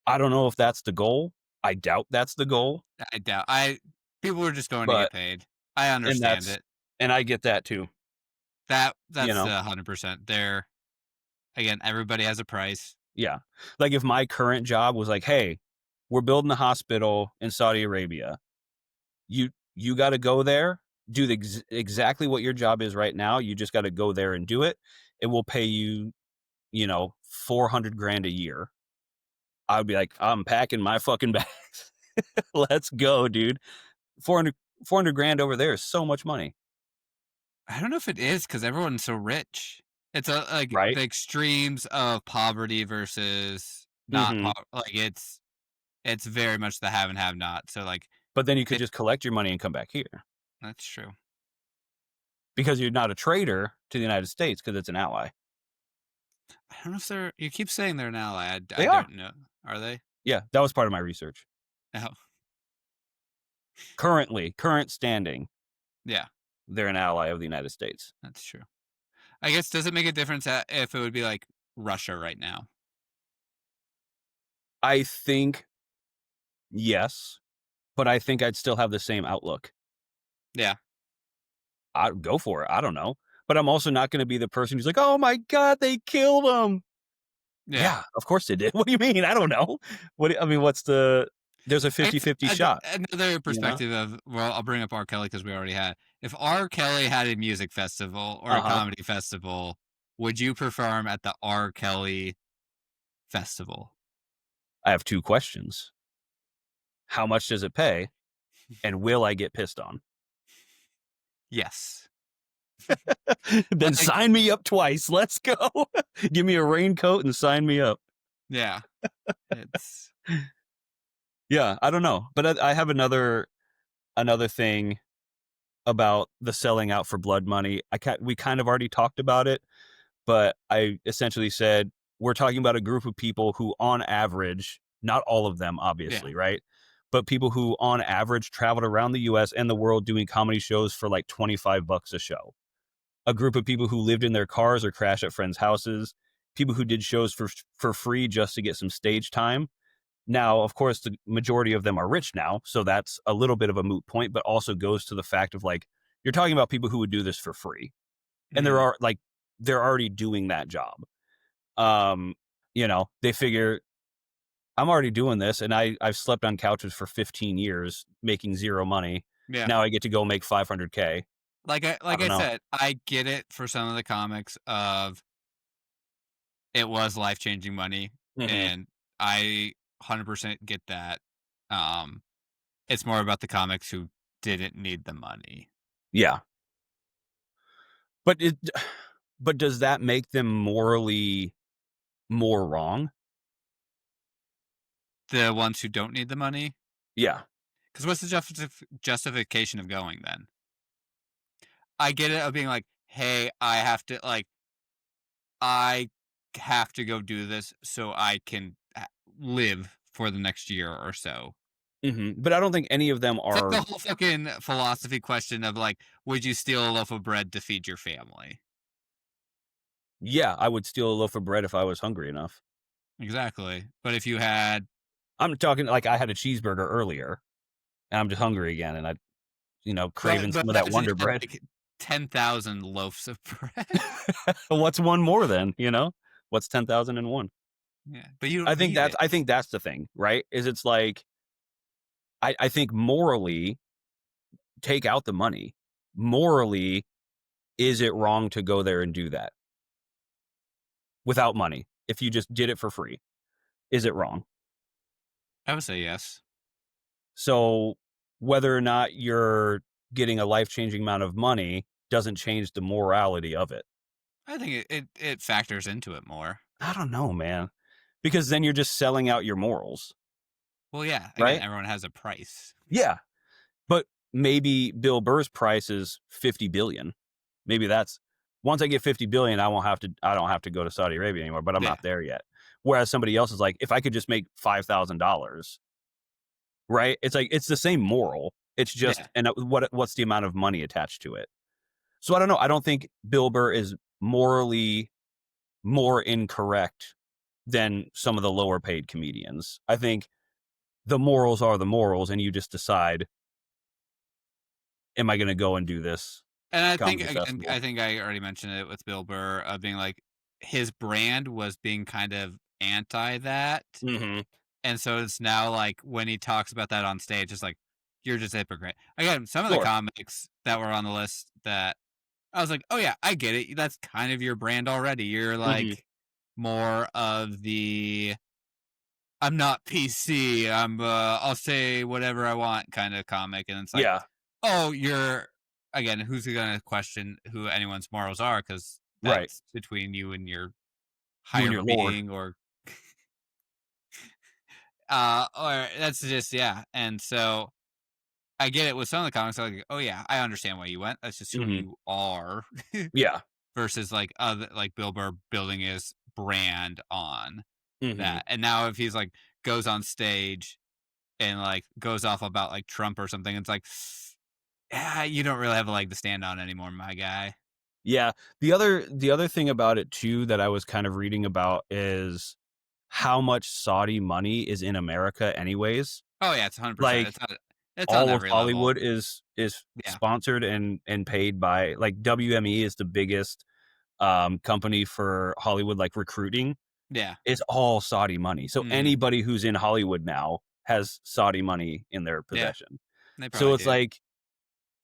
I don't know if that's the goal. I doubt that's the goal, I doubt I people are just going to get but paid. I and understand that's it. and I get that too, you That's know? 100% there. Again, everybody has a price. Yeah. Like if my current job was like, "Hey, we're building a hospital in Saudi Arabia. You got to go there, do exactly what your job is right now. You just got to go there and do it. It will pay you, 400 grand a year." I would be like, "I'm packing my fucking bags. Let's go, dude. 400 grand over there is so much money." I don't know if it is because everyone's so rich. It's a like, Right? the extremes of poverty versus not Mhm. like, it's very much the have and have not. So, like, But then you could it just collect your money and come back here that's true. because you're not a traitor to the United States because it's an ally. I don't know if they're you keep saying they're an ally. I They are. don't know. Are they? Yeah, that was part of my research. Oh, Current standing, yeah, they're an ally of the United States. that's true. I guess does it make a difference if it would be, like, Russia right now? I think yes, but I think I'd still have the same outlook. Yeah, I go for it. I don't know. But I'm also not gonna be the person who's like, "Oh my god, they killed him." yeah. Yeah, of course they did. What do you mean? I don't know. I mean, there's a I guess 50-50 shot, another you know? perspective of well, I'll bring up R. Kelly because we already had. If R. Kelly had a music festival or a Uh-huh. comedy festival, would you perform at the R. Kelly festival? I have 2 questions. How much does it pay? And will I get pissed on? Yes. Then Like, sign me up twice. Let's go. Give me a raincoat and sign me up. yeah, it's Yeah, I don't know. But I have another thing about the selling out for blood money. We kind of already talked about it, but I essentially said we're talking about a group of people who, on average, not all of them, yeah, obviously, right? But people who, on average, traveled around the US and the world doing comedy shows for like 25 bucks a show. A group of people who lived in their cars or crashed at friends' houses, people who did shows for free just to get some stage time. Now, of course, the majority of them are rich now, so that's a little bit of a moot point, but also goes to the fact of like you're talking about people who would do this for free, and mhm, they're already doing that job. Um, they figure I'm already doing this, and I've slept on couches for 15 years making zero money. yeah. Now I get to go make 500K. I Like don't I know. said, I get it for some of the comics of it was life changing money, Hmm. and I 100% get that. Um, it's more about the comics who didn't need the money. Yeah, but but does that make them morally more wrong? The ones who don't need the money? Yeah. Because what's the justification of going then? I get it of being like, "Hey, I have to go do this so I can live for the next year or so. But I don't think any of them It's like are. the whole fucking philosophy question of like, would you steal a loaf of bread to feed your family? Yeah, I would steal a loaf of bread if I was hungry enough. Exactly. But if you had, I'm talking like I had a cheeseburger earlier, and I'm just hungry again, and craving but some of that imagine you Wonder had Bread. like 10,000 loaves of bread. What's one more then? What's 10,001? Yeah, but you I don't think need that's it. I think that's the thing, right? Is it's like I think morally, take out the money. Morally, is it wrong to go there and do that without money? If you just did it for free, is it wrong? I would say yes. So whether or not you're getting a life-changing amount of money doesn't change the morality of it. I think it factors into it more. I don't know, man, because then you're just selling out your morals, Well, yeah. Again, right? everyone has a price. Yeah, but maybe Bill Burr's price is 50 billion. Maybe that's once I get 50 billion, I don't have to go to Saudi Arabia anymore, but I'm Yeah, not there yet. Whereas somebody else is like, if I could just make $5,000, right? It's like it's the same moral. It's just yeah. and what's the amount of money attached to it? So I don't know. I don't think Bill Burr is morally more incorrect than some of the lower paid comedians. I think the morals are the morals, and you just decide, am I going to go and do this And I think comedy again, I festival? think I already mentioned it with Bill Burr of being like his brand was being kind of anti that. Hmm. And so it's now like when he talks about that on stage, it's like, you're just a hypocrite. Again, some of the Sure. comics that were on the list that I was like, oh yeah, I get it. That's kind of your brand already. You're Hmm. like more of the I'm not PC. I'll say whatever I want kind of comic. And it's like, Yeah. oh, you're again, who's gonna question who anyone's morals are? Because Right. that's between you and your You and higher your Lord. being or that's just yeah. And so I get it with some of the comics. I'm like, oh yeah, I understand why you went. That's just who Hmm. you are. Yeah. Versus like other like Bill Burr building his brand on Hmm. that. And now if he's like goes on stage and like goes off about like Trump or something, it's like, yeah, you don't really have a leg to stand on anymore, my guy. Yeah. The other thing about it too that I was kind of reading about is how much Saudi money is in America anyways. Oh yeah, it's 100%. Like It's on all of every level. Hollywood is Yeah, sponsored and paid by like WME is the biggest company for Hollywood like recruiting. yeah, It's all Saudi money. So hmm anybody who's in Hollywood now has Saudi money in their yeah. possession. They So probably it's do. like,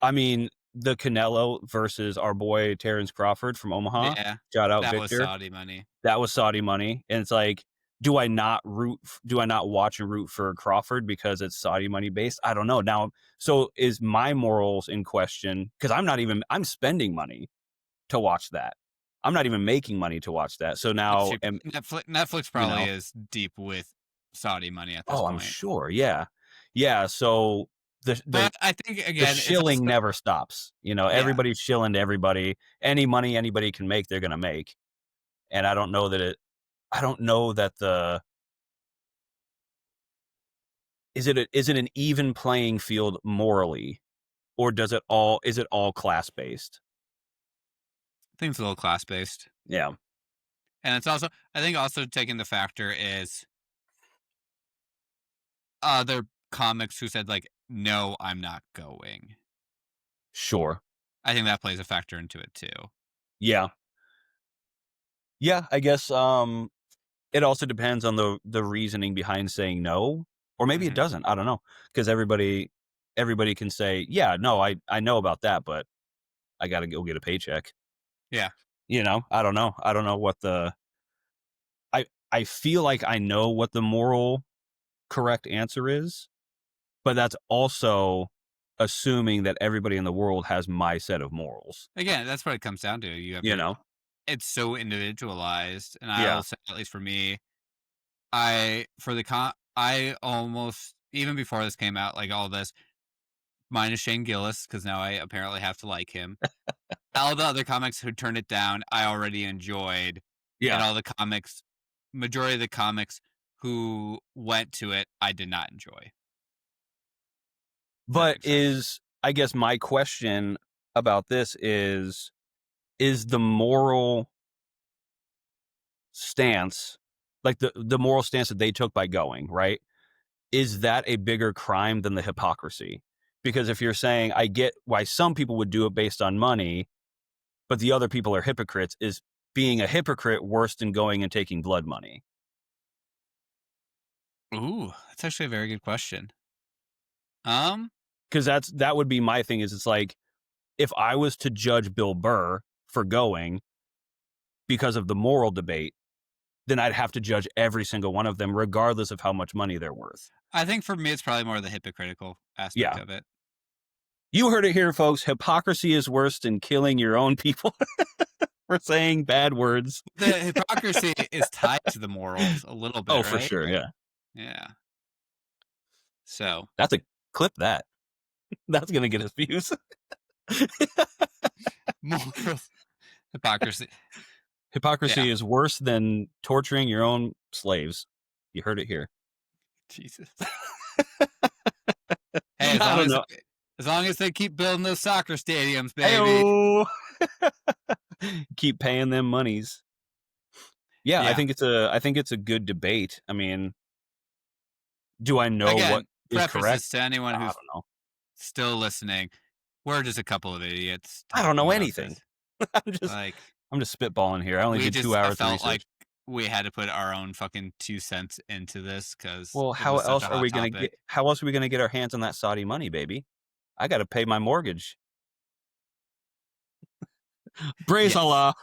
I mean, the Canelo versus our boy Terrence Crawford from Omaha. Yeah, Shout out that was Victor. Saudi money. That was Saudi money. And it's like, do I not watch and root for Crawford because it's Saudi money based? I don't know. Now, so is my morals in question? Because I'm spending money to watch that. I'm not even making money to watch that. So That's now true. Netflix you probably know, is deep with Saudi money at this oh, I'm point. sure. Yeah. Yeah. So But I think the again, it's shilling also never stops. yeah. Everybody's shilling to everybody. Any money anybody can make, they're gonna make. And I don't know that the is it an even playing field morally, or is it all class based? I think it's a little class based. Yeah, And it's also I think also taking the factor is other comics who said like, "No, I'm not going." sure. I think that plays a factor into it too. Yeah. Yeah, I guess it also depends on the reasoning behind saying no, or maybe it Mhm. doesn't. I don't know, because everybody can say, "Yeah, no, I know about that, but I got to go get a paycheck." Yeah. I don't know. I don't know what the I feel like I know what the moral correct answer is, but that's also assuming that everybody in the world has my set of morals, Again, that's what it comes down to. You have you your know? it's so individualized, and I Yeah. will say, at least for me, I for the I almost even before this came out, like all this, minus Shane Gillis, because now I apparently have to like him. All the other comics who turned it down, I already enjoyed, and Yeah. all the comics, majority of the comics who went to it, I did not enjoy. If that But makes sense. I guess my question about this is the moral stance, like the moral stance that they took by going, right? Is that a bigger crime than the hypocrisy? Because if you're saying, I get why some people would do it based on money, but the other people are hypocrites, is being a hypocrite worse than going and taking blood money? Ooh, that's actually a very good question. Um, Because that would be my thing. Is it's like if I was to judge Bill Burr for going because of the moral debate, then I'd have to judge every single one of them, regardless of how much money they're worth. I think for me, it's probably more the hypocritical aspect Yeah. of it. You heard it here, folks. Hypocrisy is worse than killing your own people for saying bad words. The hypocrisy is tied to the morals a little Oh, bit, for right? sure. Yeah. Yeah. So That's a clip that. That's going to get us views. morals, hypocrisy. Yeah. Hypocrisy is worse than torturing your own slaves. You heard it here. Jesus. Hey, I don't know. as long as they keep building those soccer stadiums, baby. Ayo. Keep paying them monies. Yeah, Yeah. I think it's a good debate. I mean, do I know what Again, is preface correct? this to anyone I who's don't know. still listening. We're just a couple of idiots I don't know talking about anything. this. I'm just Like, I'm just spitballing here. I only we did just 2 I hours of felt like research. we had to put our own fucking 2 cents into this because Well, it was such a hot topic. how else are we gonna get our hands on that Saudi money, baby? I gotta pay my mortgage. Praise Yes. Allah.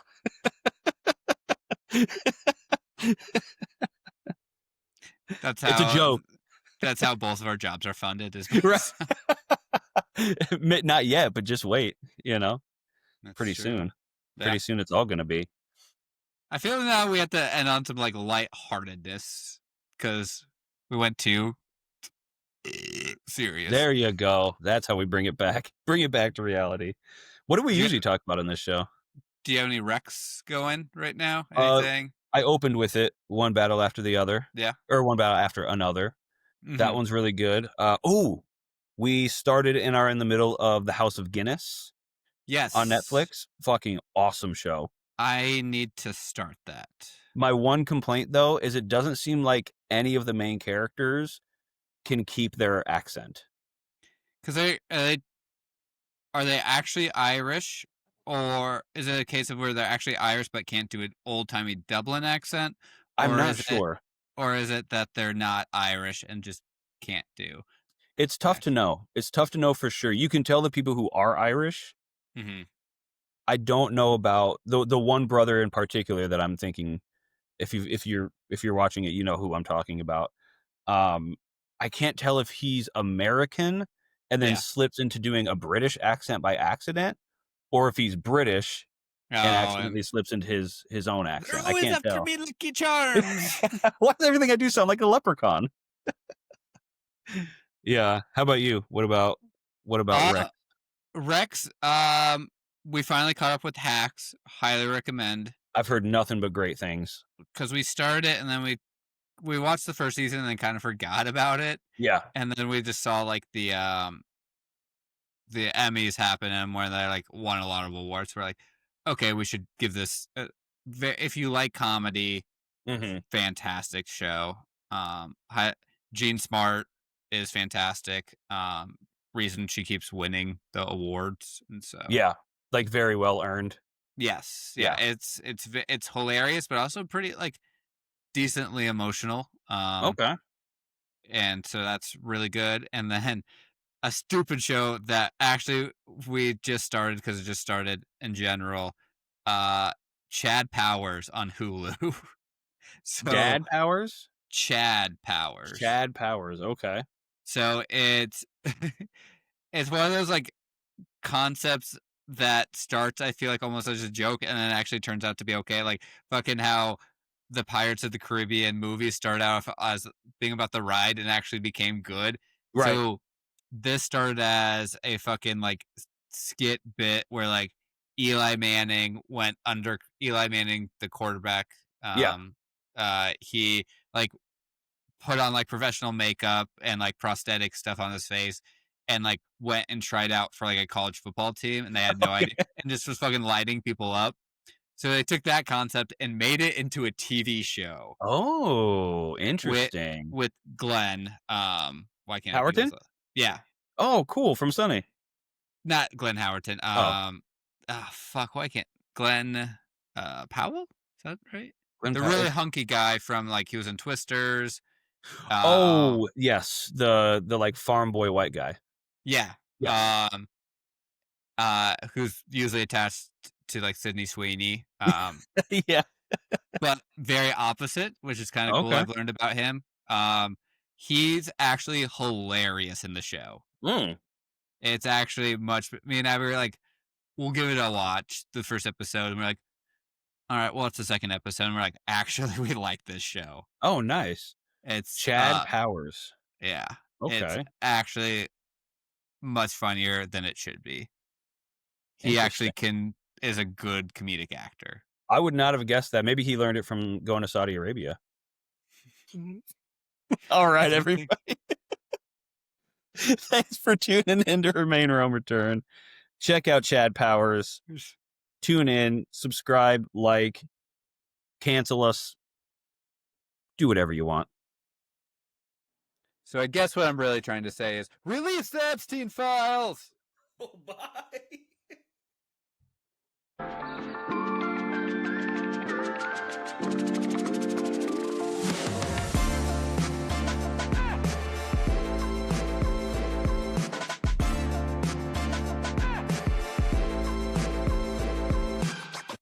That's It's a how joke. that's how both of our jobs are funded is Right. based on. Not yet, but just wait, you know? That's Pretty true. soon. Yeah. Pretty soon it's all gonna be. I feel now we have to end on some like lightheartedness because we went too serious. There you go. That's how we bring it back. Bring it back to reality. What do we Do you usually talk about on this show? do you have any recs going right now? Uh, Anything? I opened with it, one battle after the other, Yeah. or one battle after another. That Hmm. one's really good. We started and are in the middle of The House of Guinness on Yes. Netflix. Fucking awesome show. I need to start that. My one complaint though is it doesn't seem like any of the main characters can keep their accent. Because are they actually Irish, or is it a case of where they're actually Irish but can't do an old timey Dublin accent, I'm or not is it sure. that they're not Irish and just can't do It's the tough to accent? know. It's tough to know for sure. You can tell the people who are Irish. Hmm. I don't know about the one brother in particular that I'm thinking if you're watching it, you know who I'm talking about. Um, I can't tell if he's American and then Yeah. slips into doing a British accent by accident, or if he's British and Oh, and accidentally slips into his own they're accent. I always can't after tell. me, Lucky Charms. Why does everything I do sound like a leprechaun? Yeah. How about you? What about uh, Rex? Rex. We finally caught up with Hacks. Highly recommend I've heard nothing but great things. because we started it and then we watched the first season and then kind of forgot about it, Yeah. and then we just saw like the Emmys happen and where they like won a lot of awards. We're like, okay, we should give this. If you like comedy, Hmm. fantastic show. Jean Smart is fantastic. Reason she keeps winning the awards, and so Yeah. Like very well earned. yes, yeah, Yeah. it's hilarious, but also pretty like decently emotional. Okay. And so that's really good. And then a stupid show that actually we just started because it just started in general. Uh, Chad Powers on Hulu. So Dad Powers? Chad Powers. Chad Powers. Okay. So it's it's one of those like concepts that starts I feel like almost as a joke and then actually turns out to be okay. Like fucking how the Pirates of the Caribbean movies start out as being about the ride and actually became good. Right. So this started as a fucking like skit bit where like Eli Manning, the quarterback. Yeah. He like put on like professional makeup and like prosthetic stuff on his face and like went and tried out for like a college football team and they had no idea Okay. and just was fucking lighting people up. So they took that concept and made it into a TV show Oh, with interesting. Glenn. Why can't I think of Howerton? his yeah, Oh, cool, from Sunny. not Glenn Howerton. Oh, Fuck, why can't Glenn Powell? Is that right? Glen The Powell. really hunky guy from like he was in Twisters. Oh, yes, the, like, farm boy white guy. Yeah. Yes. Who's usually attached to like Sydney Sweeney. Yeah, But very opposite, which is kind of cool. okay. I've learned about him. He's actually hilarious in the show. Mm, It's actually much. Me and I were like, we'll give it a watch. The first episode, and we're like, all right, well, it's the second episode, and we're like, actually, we like this show. oh, nice. It's Chad Powers. yeah, it's Okay, actually much funnier than it should be. He interesting. actually is a good comedic actor. I would not have guessed that. Maybe he learned it from going to Saudi Arabia. I Alright, don't everybody. think Thanks for tuning in to Remain Rome Return. Check out Chad Powers. Tune in, subscribe, like, cancel us, do whatever you want. so. I guess what I'm really trying to say is release the Epstein files. Oh, bye.